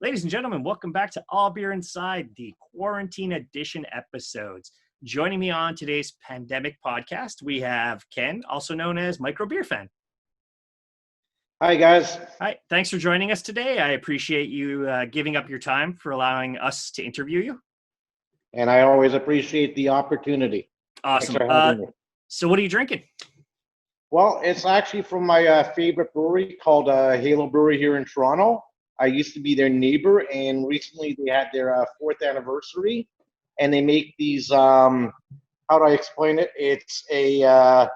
Ladies and gentlemen, welcome back to All Beer Inside, the quarantine edition episodes. Joining me on today's pandemic podcast, we have Ken, also known as Micro Beer Fan. Hi, guys. Hi, thanks for joining us today. I appreciate you giving up your time for allowing us to interview you. And I always appreciate the opportunity. Awesome. Thanks for having me. So what are you drinking? Well, it's actually from my favorite brewery called Halo Brewery here in Toronto. I used to be their neighbor, and recently they had their 4th anniversary, and they make these, how do I explain it? It's a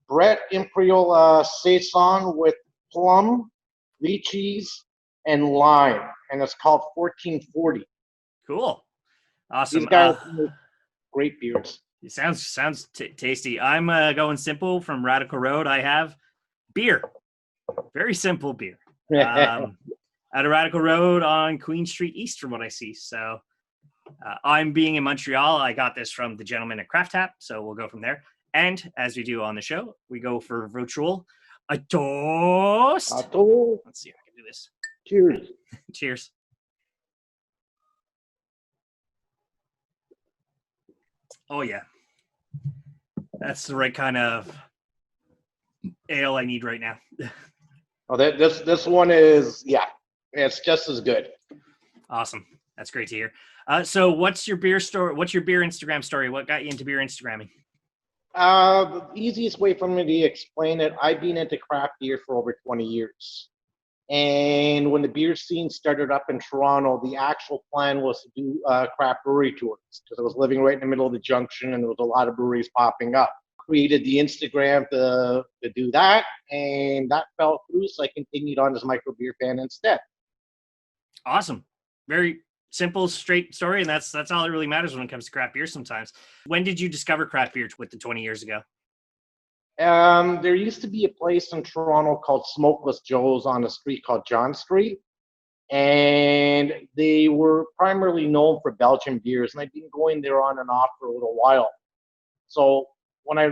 Brett Imperial Saison with plum, lychees, and lime, and it's called 1440. Cool. Awesome. These guys make great beers. It sounds tasty. I'm going simple from Radical Road. I have beer. Very simple beer. At a Radical Road on Queen Street East from what I see. So I'm being in Montreal. I got this from the gentleman at Untappd, so we'll go from there. And as we do on the show, we go for virtual. A toast. Let's see if I can do this. Cheers. Cheers. Oh, yeah. That's the right kind of ale I need right now. Oh, this one is, yeah, it's just as good. Awesome. That's great to hear. So what's your beer story? What's your beer Instagram story? What got you into beer Instagramming? The easiest way for me to explain it, I've been into craft beer for over 20 years. And when the beer scene started up in Toronto, the actual plan was to do craft brewery tours because I was living right in the middle of the Junction and there was a lot of breweries popping up. Created the Instagram to do that, and that fell through, so I continued on as Micro Beer Fan instead. Awesome. Very simple, straight story, and that's all that really matters when it comes to craft beer sometimes. When did you discover craft beer with the 20 years ago? There used to be a place in Toronto called Smokeless Joe's on a street called John Street, and they were primarily known for Belgian beers, and I'd been going there on and off for a little while. So when I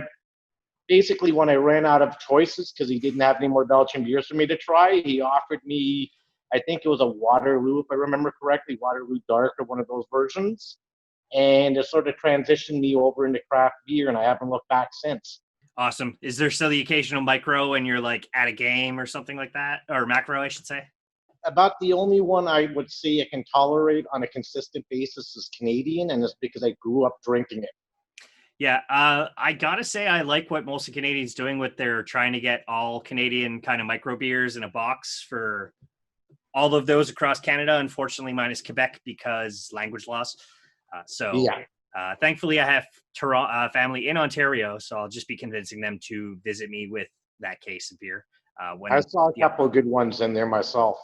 ran out of choices because he didn't have any more Belgian beers for me to try, he offered me, I think it was a Waterloo, if I remember correctly, Waterloo Dark or one of those versions, and it sort of transitioned me over into craft beer, and I haven't looked back since. Awesome. Is there still the occasional micro and you're like at a game or something like that? Or macro, I should say? About the only one I would say I can tolerate on a consistent basis is Canadian, and it's because I grew up drinking it. Yeah, I gotta say I like what most of Canadians doing with their trying to get all Canadian kind of micro beers in a box for all of those across Canada, unfortunately minus Quebec because language loss. Thankfully I have family in Ontario, so I'll just be convincing them to visit me with that case of beer. I saw a couple of good ones in there myself.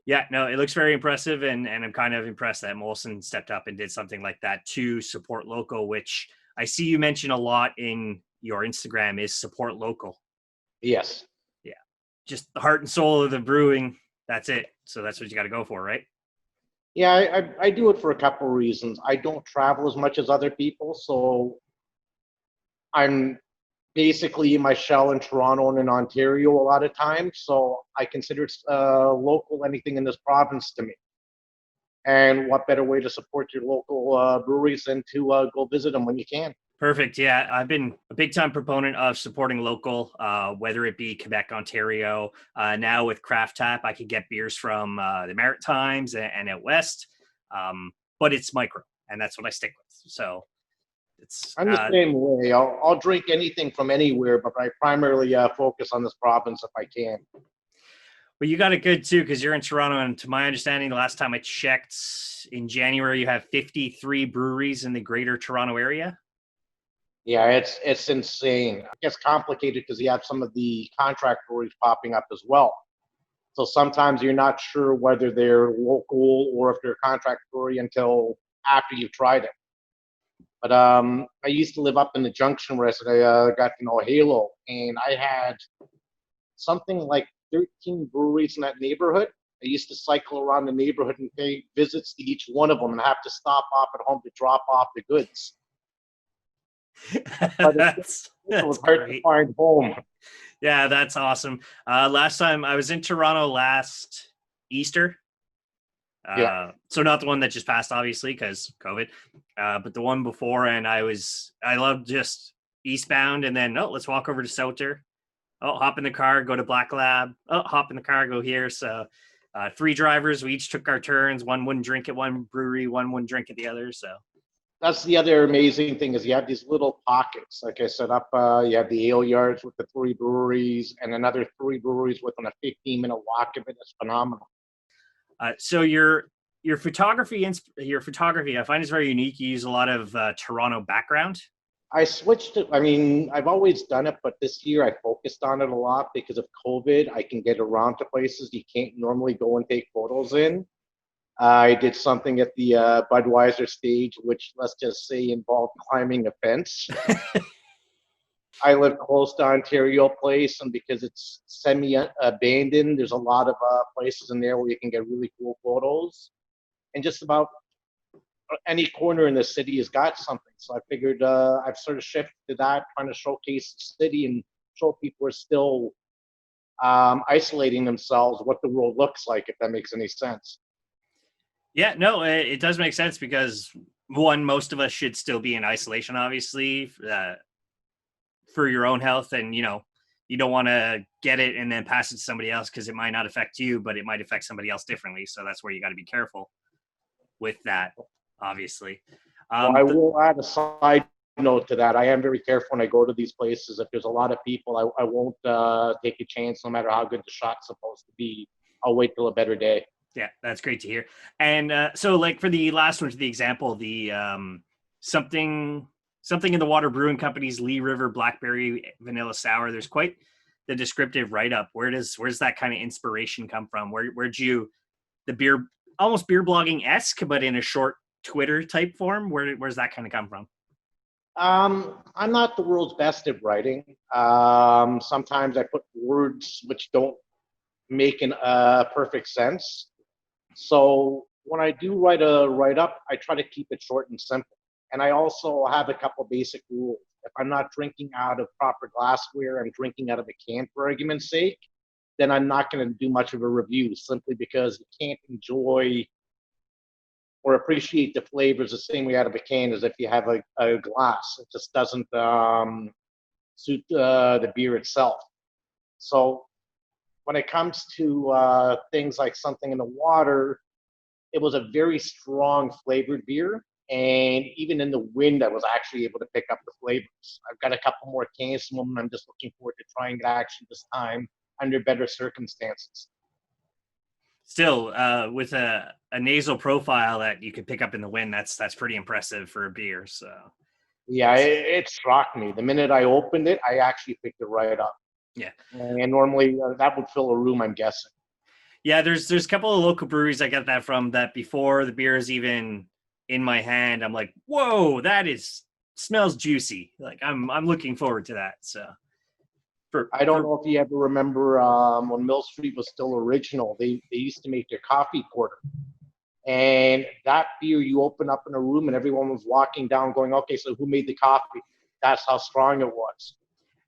Yeah, no, it looks very impressive, and I'm kind of impressed that Molson stepped up and did something like that to support local, which I see you mention a lot in your Instagram is support local. Yes. Yeah. Just the heart and soul of the brewing. That's it. So that's what you got to go for, right? Yeah, I do it for a couple of reasons. I don't travel as much as other people, so I'm basically in my shell in Toronto and in Ontario a lot of times, so I consider local anything in this province to me. And what better way to support your local breweries than to go visit them when you can? Perfect. Yeah, I've been a big time proponent of supporting local, whether it be Quebec, Ontario. Now with Untappd, I could get beers from the Maritimes and out west, but it's micro, and that's what I stick with. So I'm the same way. I'll drink anything from anywhere, but I primarily focus on this province if I can. Well, you got it good too, because you're in Toronto, and to my understanding, the last time I checked in January, you have 53 breweries in the greater Toronto area. Yeah, it's insane. It gets complicated because you have some of the contract breweries popping up as well. So sometimes you're not sure whether they're local or if they're a contract brewery until after you've tried it. But I used to live up in the Junction where I got to know Halo, and I had something like 13 breweries in that neighborhood. I used to cycle around the neighborhood and pay visits to each one of them and have to stop off at home to drop off the goods. That's hard to find home. Yeah, that's awesome. Last time I was in Toronto last Easter, Yeah. So not the one that just passed, obviously, because COVID, but the one before. And I loved just eastbound, and then let's walk over to Souter. Oh, hop in the car, go to Black Lab. Oh, hop in the car, go here. So 3 drivers, we each took our turns. One wouldn't drink at one brewery, one wouldn't drink at the other. So That's the other amazing thing is you have these little pockets. Like I set up, you have the ale yards with the 3 breweries and another 3 breweries within a 15-minute walk of it. It's phenomenal. So your photography, I find is very unique. You use a lot of Toronto background. I switched it. I mean, I've always done it, but this year I focused on it a lot because of COVID. I can get around to places you can't normally go and take photos in. I did something at the Budweiser stage, which let's just say involved climbing a fence. I live close to Ontario Place, and because it's semi-abandoned, there's a lot of places in there where you can get really cool photos. And just about any corner in the city has got something. So I figured I've sort of shifted to that, trying to showcase the city and show people are still isolating themselves, what the world looks like, if that makes any sense. Yeah, no, it does make sense because one, most of us should still be in isolation, obviously, for your own health. And, you don't want to get it and then pass it to somebody else because it might not affect you, but it might affect somebody else differently. So that's where you got to be careful with that, obviously. Well, I will add a side note to that. I am very careful when I go to these places. If there's a lot of people, I won't take a chance no matter how good the shot's supposed to be. I'll wait till a better day. Yeah, that's great to hear. And so, like for the last one, to the example, the something in the Water Brewing Company's Lee River Blackberry Vanilla Sour. There's quite the descriptive write up. Where's that kind of inspiration come from? Where'd you the beer almost beer blogging esque, but in a short Twitter type form? Where's that kind of come from? I'm not the world's best at writing. Sometimes I put words which don't make perfect sense. So when I do write a write-up, I try to keep it short and simple. And I also have a couple basic rules. If I'm not drinking out of proper glassware, I'm drinking out of a can for argument's sake, then I'm not going to do much of a review simply because you can't enjoy or appreciate the flavors the same way out of a can as if you have a glass. It just doesn't suit the beer itself. So when it comes to things like something in the water, it was a very strong flavored beer. And even in the wind, I was actually able to pick up the flavors. I've got a couple more cans from them. I'm just looking forward to trying it actually this time under better circumstances. Still, with a nasal profile that you could pick up in the wind, that's pretty impressive for a beer. So yeah, it shocked me. The minute I opened it, I actually picked it right up. Yeah. And normally that would fill a room, I'm guessing. Yeah, there's a couple of local breweries I got that from that before the beer is even in my hand, I'm like, whoa, smells juicy. Like I'm looking forward to that. So I don't know if you ever remember when Mill Street was still original, they used to make their coffee porter. And that beer you open up in a room and everyone was walking down going, okay, so who made the coffee? That's how strong it was.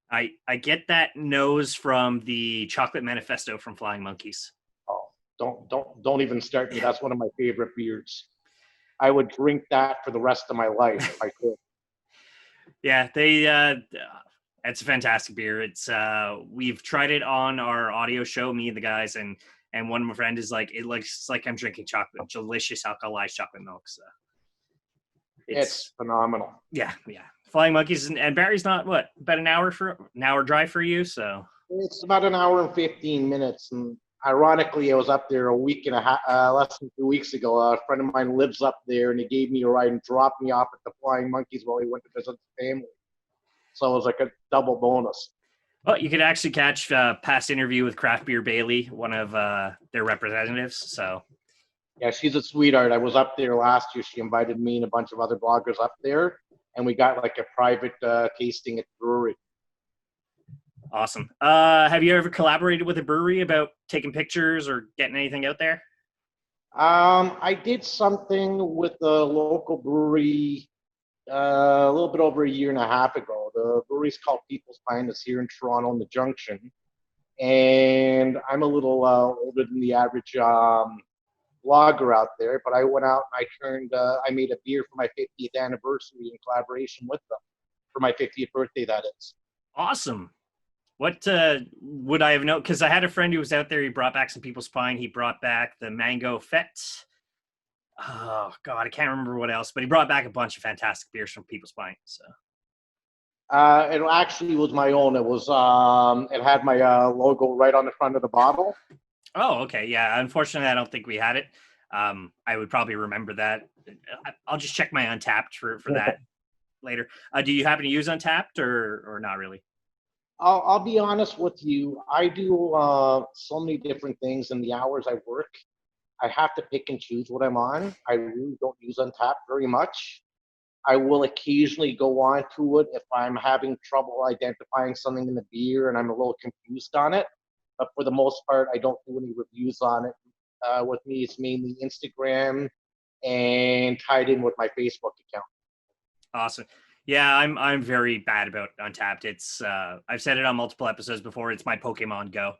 I get that nose from the Chocolate Manifesto from Flying Monkeys. Oh, don't even start me. That's one of my favorite beers. I would drink that for the rest of my life if I could. Yeah, it's a fantastic beer. It's we've tried it on our audio show, me and the guys, and one of my friends is like, it looks like I'm drinking delicious alkalized chocolate milk. So it's phenomenal. Yeah. Flying Monkeys and Barry's not about an hour drive for you, so it's about an hour and 15 minutes. And ironically, I was up there a week and a half, less than 2 weeks ago. A friend of mine lives up there, and he gave me a ride and dropped me off at the Flying Monkeys while he went to visit the family. So it was like a double bonus. Well, you could actually catch past interview with Craft Beer Bailey, one of their representatives. So yeah, she's a sweetheart. I was up there last year. She invited me and a bunch of other bloggers up there, and we got like a private tasting at the brewery. Awesome. Have you ever collaborated with a brewery about taking pictures or getting anything out there? I did something with a local brewery a little bit over a year and a half ago. The brewery's called People's Finest here in Toronto in the Junction. And I'm a little older than the average lager out there, but I went out and I made a beer for my 50th anniversary in collaboration with them for my 50th birthday, that is. Awesome. What would I have known? Because I had a friend who was out there. He brought back some People's Pine. He brought back the Mango Fete. Oh God, I can't remember what else, but he brought back a bunch of fantastic beers from People's Pine. So It actually was my own. It was it had my logo right on the front of the bottle. oh, okay, yeah. Unfortunately, I don't think we had it. I would probably remember that. I'll just check my Untappd for that later. Do you happen to use Untappd or not really? I'll be honest with you. I do so many different things in the hours I work. I have to pick and choose what I'm on. I really don't use Untappd very much. I will occasionally go on to it if I'm having trouble identifying something in the beer and I'm a little confused on it. But for the most part, I don't do any reviews on it. With me, it's mainly Instagram and tied in with my Facebook account. Awesome. Yeah, I'm very bad about Untappd. It's I've said it on multiple episodes before. It's my Pokemon Go.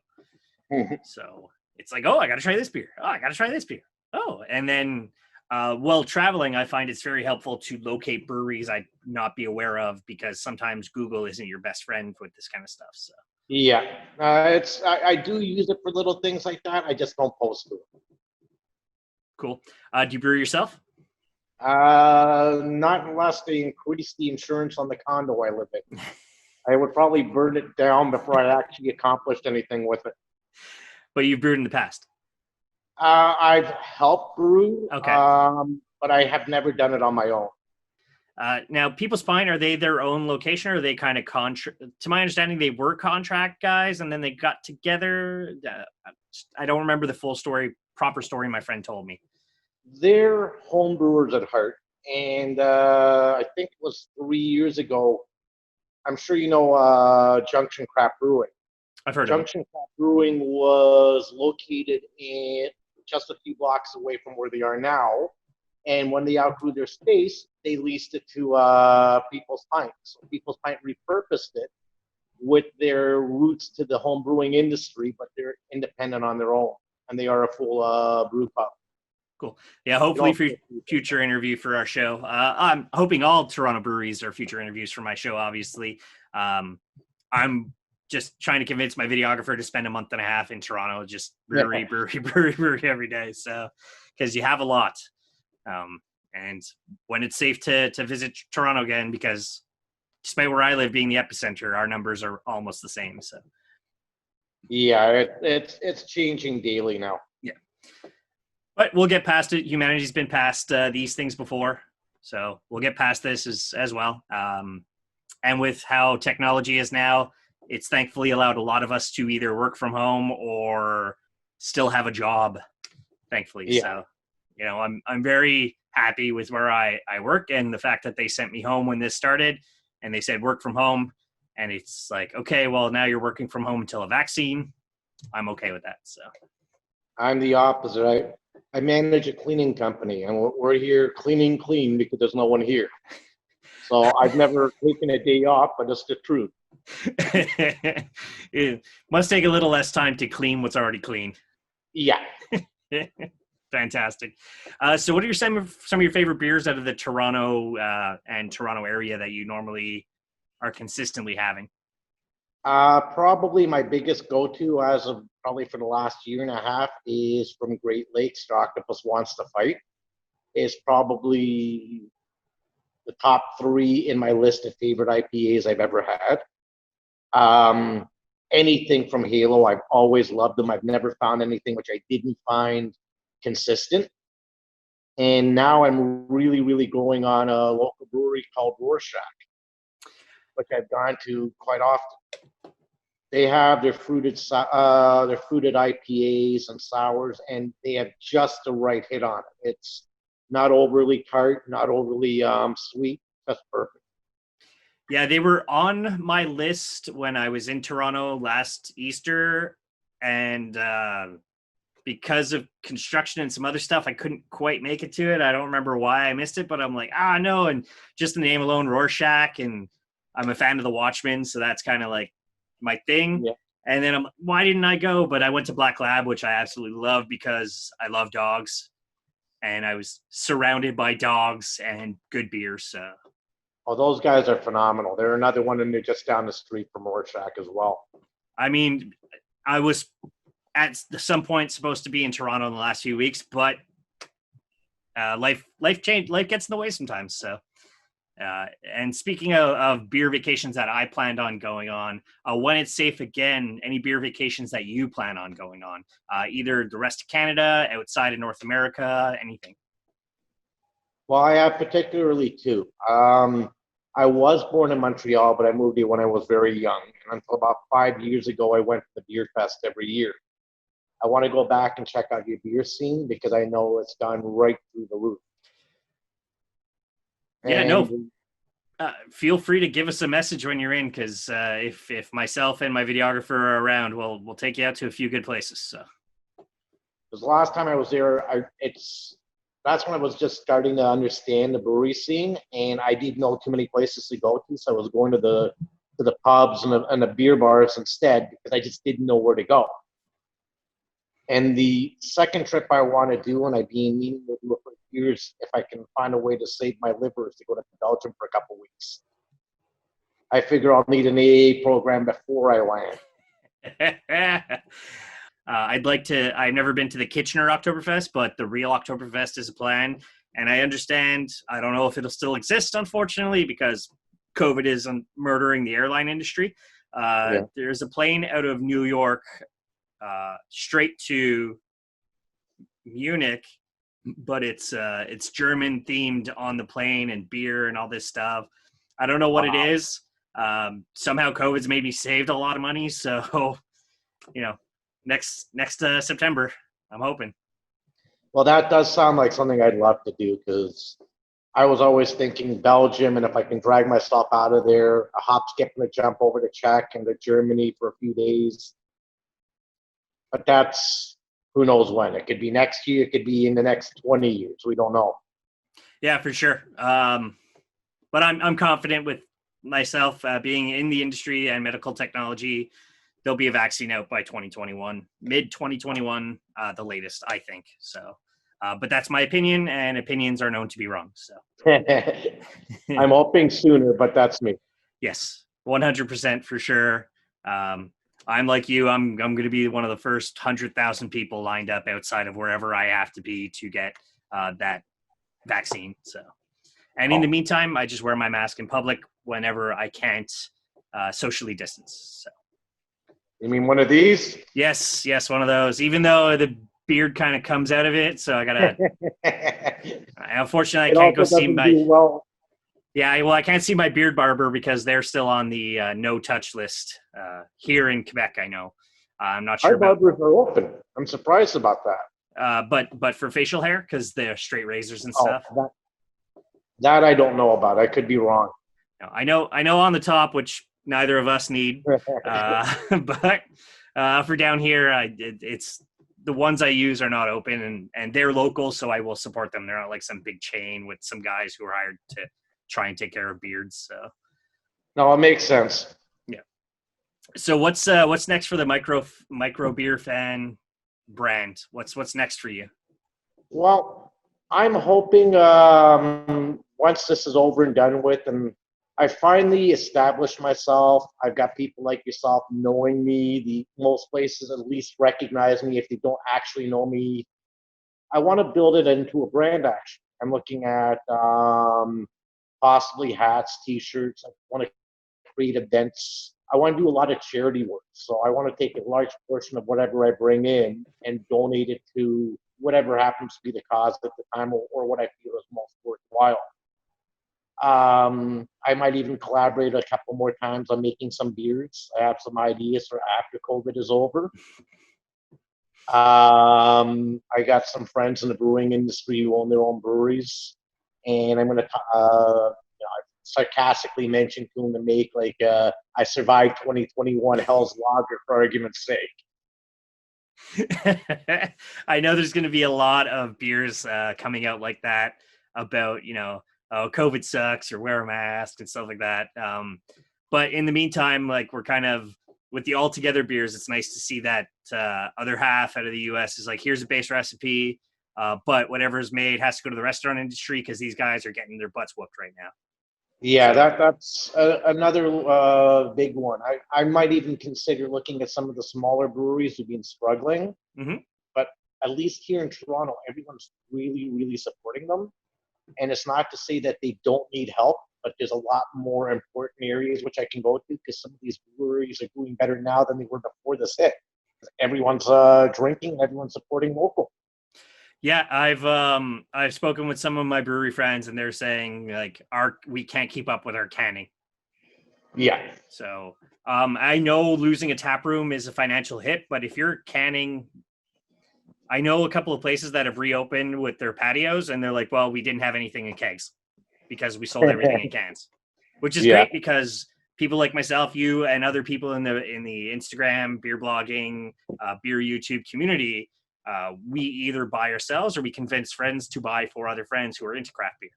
So it's like, oh, I got to try this beer. Oh, I got to try this beer. Oh, and then while traveling, I find it's very helpful to locate breweries I'd not be aware of because sometimes Google isn't your best friend with this kind of stuff. So Yeah, I do use it for little things like that. I just don't post to it. cool. Do you brew yourself? Not unless they increase the insurance on the condo I live in. I would probably burn it down before I actually accomplished anything with it. But you've brewed in the past. I've helped brew, Okay. but I have never done it on my own. Now, People's Pine, are they their own location or are they kind of to my understanding, they were contract guys and then they got together? I don't remember the full story, proper story my friend told me. They're home brewers at heart. And I think it was 3 years ago. I'm sure you know Junction Brewing. I've heard Junction Brewing was located in just a few blocks away from where they are now. And when they outgrew their space, they leased it to People's Pint. So People's Pint repurposed it with their roots to the home brewing industry, but they're independent on their own. And they are a full brew pub. Cool. Yeah, hopefully future interview for our show. I'm hoping all Toronto breweries are future interviews for my show, obviously. I'm just trying to convince my videographer to spend a month and a half in Toronto, just brewery every day. So, because you have a lot. And when it's safe to visit Toronto again, because despite where I live being the epicenter, our numbers are almost the same. So, yeah, it's changing daily now. Yeah, but we'll get past it. Humanity's been past these things before, so we'll get past this as well. And with how technology is now, it's thankfully allowed a lot of us to either work from home or still have a job. Thankfully, yeah. So you know, I'm very happy with where I work and the fact that they sent me home when this started and they said work from home. And it's like, okay, well, now you're working from home until a vaccine. I'm okay with that. So I'm the opposite. I manage a cleaning company and we're here clean because there's no one here. So I've never taken a day off, but it's the truth. It must take a little less time to clean what's already clean. Yeah. Fantastic. So what are some of your favorite beers out of the Toronto and Toronto area that you normally are consistently having? Probably my biggest go-to as of probably for the last year and a half is from Great Lakes. The Octopus Wants to Fight is probably the top 3 in my list of favorite IPAs I've ever had. Anything from Halo, I've always loved them. I've never found anything which I didn't find consistent. And now I'm really, really going on a local brewery called Rorschach, which I've gone to quite often. They have their fruited IPAs and sours, and they have just the right hit on it. It's not overly tart, not overly sweet, just perfect. Yeah, they were on my list when I was in Toronto last Easter, and because of construction and some other stuff, I couldn't quite make it to it. I don't remember why I missed it, but I'm like, no. And just the name alone, Rorschach, and I'm a fan of the Watchmen, so that's kind of like my thing. Yeah. And then why didn't I go? But I went to Black Lab, which I absolutely love because I love dogs. and I was surrounded by dogs and good beer. So, Oh, those guys are phenomenal. They're another one, and they're just down the street from Rorschach as well. I mean, I was at some point supposed to be in Toronto in the last few weeks, but life changed. Life gets in the way sometimes. So, and speaking of beer vacations that I planned on going on, when it's safe again, any beer vacations that you plan on going on, either the rest of Canada, outside of North America, anything? Well, I have particularly two. I was born in Montreal, but I moved here when I was very young. And until about 5 years ago, I went to the beer fest every year. I want to go back and check out your beer scene because I know it's gone right through the roof. Yeah, And no. Feel free to give us a message when you're in, because if myself and my videographer are around, we'll take you out to a few good places. So, because the last time I was there, that's when I was just starting to understand the brewery scene, and I didn't know too many places to go to, so I was going to the pubs and the beer bars instead because I just didn't know where to go. And the second trip I want to do, and I've been meaning to do it for years, if I can find a way to save my liver, is to go to Belgium for a couple weeks. I figure I'll need an AA program before I land. I'd like to. I've never been to the Kitchener Oktoberfest, but the real Oktoberfest is a plan. And I understand. I don't know if it'll still exist, unfortunately, because COVID is murdering the airline industry. Yeah. There's a plane out of New York straight to Munich, but it's German themed on the plane, and beer and all this stuff. I don't know what it is. Somehow COVID's made me saved a lot of money, so next September, I'm hoping. Well, that does sound like something I'd love to do because I was always thinking Belgium, and if I can drag myself out of there, a hop, skip, and a jump over to Czech and to Germany for a few days. But that's who knows when. It could be next year. It could be in the next 20 years. We don't know. Yeah, for sure. But I'm confident with myself being in the industry and medical technology. There'll be a vaccine out by 2021, mid 2021, the latest, I think. So, but that's my opinion, and opinions are known to be wrong. So, I'm hoping sooner, but that's me. Yes, 100% for sure. I'm like you. I'm going to be one of the first 100,000 people lined up outside of wherever I have to be to get that vaccine. So, and in the meantime, I just wear my mask in public whenever I can't socially distance. So. You mean one of these? Yes, one of those. Even though the beard kind of comes out of it, so I gotta. Unfortunately, I can't go see my. Well. Yeah, well, I can't see my beard barber because they're still on the no touch list here in Quebec. I know. I'm not sure. Our barbers are open. I'm surprised about that. But for facial hair, because they're straight razors and stuff. That I don't know about. I could be wrong. No, I know on the top, which neither of us need. But for down here, it's the ones I use are not open, and they're local, so I will support them. They're not like some big chain with some guys who are hired to try and take care of beards. So no, it makes sense. Yeah. So what's next for the micro beer fan brand? What's next for you? Well, I'm hoping once this is over and done with, and I finally established myself, I've got people like yourself knowing me. Most places at least recognize me if they don't actually know me. I want to build it into a brand. Actually, I'm looking at possibly hats, T-shirts. I want to create events. I want to do a lot of charity work. So I want to take a large portion of whatever I bring in and donate it to whatever happens to be the cause at the time, or what I feel is most worthwhile. I might even collaborate a couple more times on making some beers. I have some ideas for after COVID is over. I got some friends in the brewing industry who own their own breweries, and I'm going to sarcastically mention to them to make like I survived 2021 Hell's Lager for argument's sake. I know there's going to be a lot of beers coming out like that about, oh, COVID sucks, or wear a mask and stuff like that. But in the meantime, like, we're kind of with the Altogether beers, it's nice to see that other half out of the US is like, here's a base recipe. But whatever is made has to go to the restaurant industry because these guys are getting their butts whooped right now. Yeah, that's another big one. I might even consider looking at some of the smaller breweries who've been struggling. Mm-hmm. But at least here in Toronto, everyone's really, really supporting them. And it's not to say that they don't need help, but there's a lot more important areas which I can go to because some of these breweries are doing better now than they were before this hit. Everyone's drinking, everyone's supporting local. Yeah, I've spoken with some of my brewery friends, and they're saying like we can't keep up with our canning. Yeah. So I know losing a tap room is a financial hit, but if you're canning, I know a couple of places that have reopened with their patios, and they're like, well, we didn't have anything in kegs because we sold everything in cans, which is great because people like myself, you, and other people in the Instagram, beer blogging, beer YouTube community, we either buy ourselves or we convince friends to buy for other friends who are into craft beer.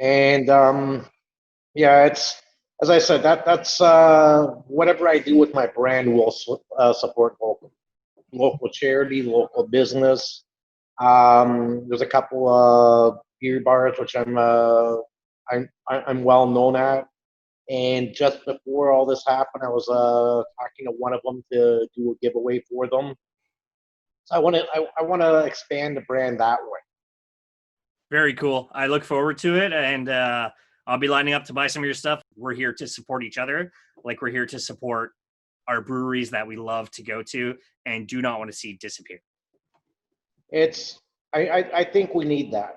And yeah, it's as I said, that's whatever I do with my brand will support local charity, local business. There's a couple of beer bars which I'm well known at. And just before all this happened, I was talking to one of them to do a giveaway for them. So I want to expand the brand that way. Very cool. I look forward to it, and I'll be lining up to buy some of your stuff. We're here to support each other, like we're here to support our breweries that we love to go to and do not want to see disappear. I think we need that.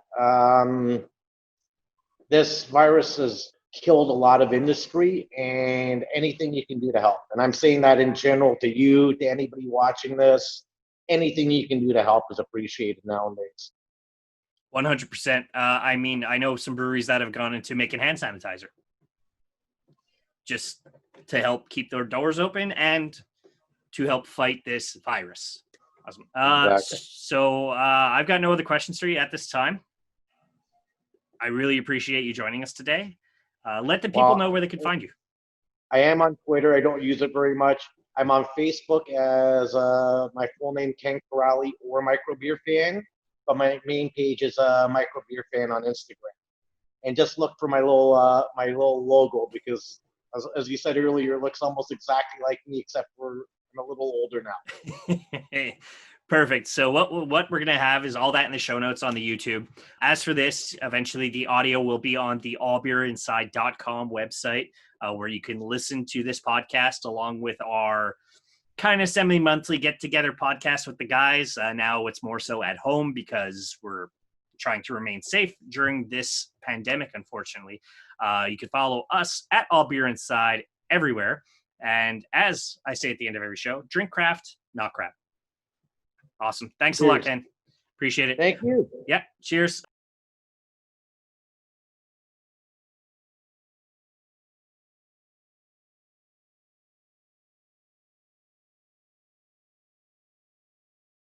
This virus has killed a lot of industry, and anything you can do to help. And I'm saying that in general to you, to anybody watching this, anything you can do to help is appreciated nowadays. 100%. I mean, I know some breweries that have gone into making hand sanitizer just to help keep their doors open and to help fight this virus. Awesome. Exactly. So I've got no other questions for you at this time. I really appreciate you joining us today. Let the people know where they can find you. I am on Twitter. I don't use it very much. I'm on Facebook as my full name, Ken Corrali, or Micro Beer Fan. But my main page is Micro Beer Fan on Instagram. And just look for my little logo because, as you said earlier, it looks almost exactly like me, except for I'm a little older now. Perfect. So what we're going to have is all that in the show notes on the YouTube. As for this, eventually the audio will be on the allbeerinside.com website, where you can listen to this podcast along with our kind of semi-monthly get-together podcast with the guys. Now it's more so at home because we're trying to remain safe during this pandemic, unfortunately. You can follow us at All Beer Inside everywhere. And as I say at the end of every show, drink craft, not crap. Awesome. Thanks a lot, Ken. Appreciate it. Thank you. Yeah. Cheers.